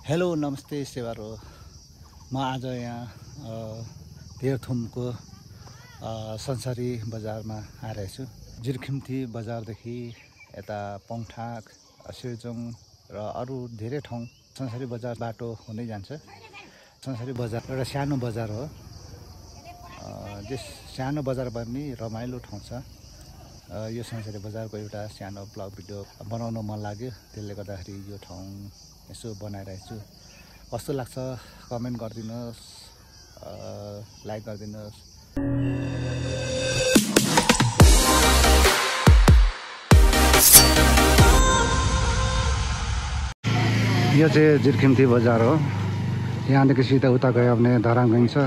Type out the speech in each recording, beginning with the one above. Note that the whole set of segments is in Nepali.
हेलो नमस्ते सेवारो म आज यहाँ तेह्रथुमको संसारी बजारमा आइरहेको छु। जिरखिम्ती बजारदेखि यता पङठाक सिर्जोङ र अरू धेरै ठाउँ संसारी बजार बाटो हुँदै जान्छ। संसारी बजार एउटा सानो बजार हो। त्यस सानो बजार पनि रमाइलो ठाउँ छ। यो संसारी बजारको एउटा सानो ब्लग भिडियो बनाउन मन लाग्यो, त्यसले गर्दाखेरि यो ठाउँ यसो बनाइरहेको छु। कस्तो लाग्छ कमेन्ट गरिदिनुहोस्, लाइक गरिदिनुहोस्। यो चाहिँ जिरखिम्ती बजार हो। यहाँदेखि सिधा उता गयो भने धरान गइन्छ।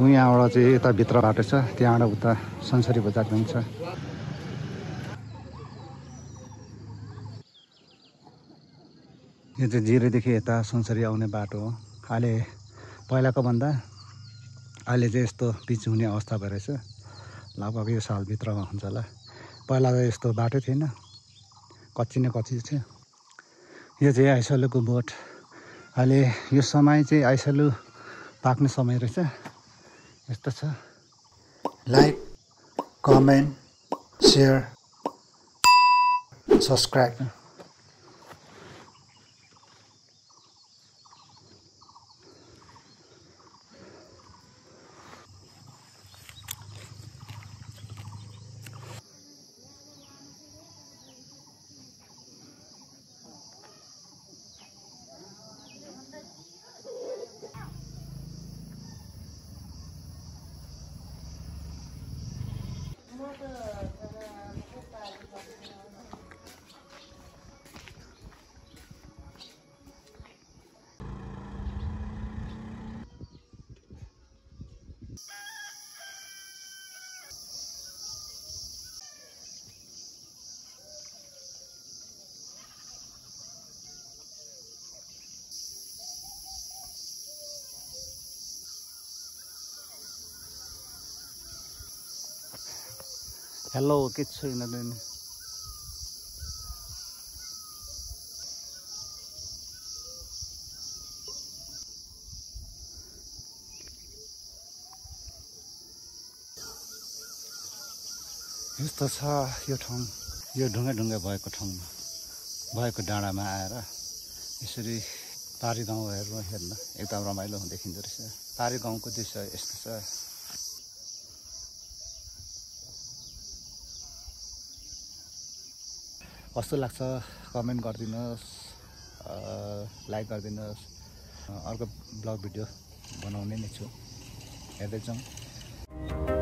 यहाँबाट चाहिँ यता भित्र बाटो छ, त्यहाँबाट उता संसारी बजार गइन्छ। यो चाहिँ जिरेदेखि यता संसारी आउने बाटो हो। अहिले पहिलाको भन्दा अहिले चाहिँ यस्तो पिच हुने अवस्था भइरहेछ। लगभग यो सालभित्रमा हुन्छ होला। पहिला त यस्तो बाटो थिएन, कच्ची न कच्ची थियो। यो चाहिँ आइसलुको बोट। अहिले यो समय चाहिँ आइसलु पाक्ने समय रहेछ। यस्तो छ। Like, comment, share, subscribe. Hello, के छ यिनीहरू? यस्तो छ यो ठाउँ। यो ढुङ्गा भएको ठाउँमा भएको डाँडामा आएर यसरी पारी गाउँहरू हेर्न एकदम रमाइलो देखिँदो रहेछ। पारी गाउँको दृश्य यस्तो छ। कस्तो लाग्छ कमेन्ट गरिदिनुहोस्, लाइक गरिदिनुहोस्। अर्को ब्लग भिडियो बनाउने नै छु, हेर्दै जाउँ।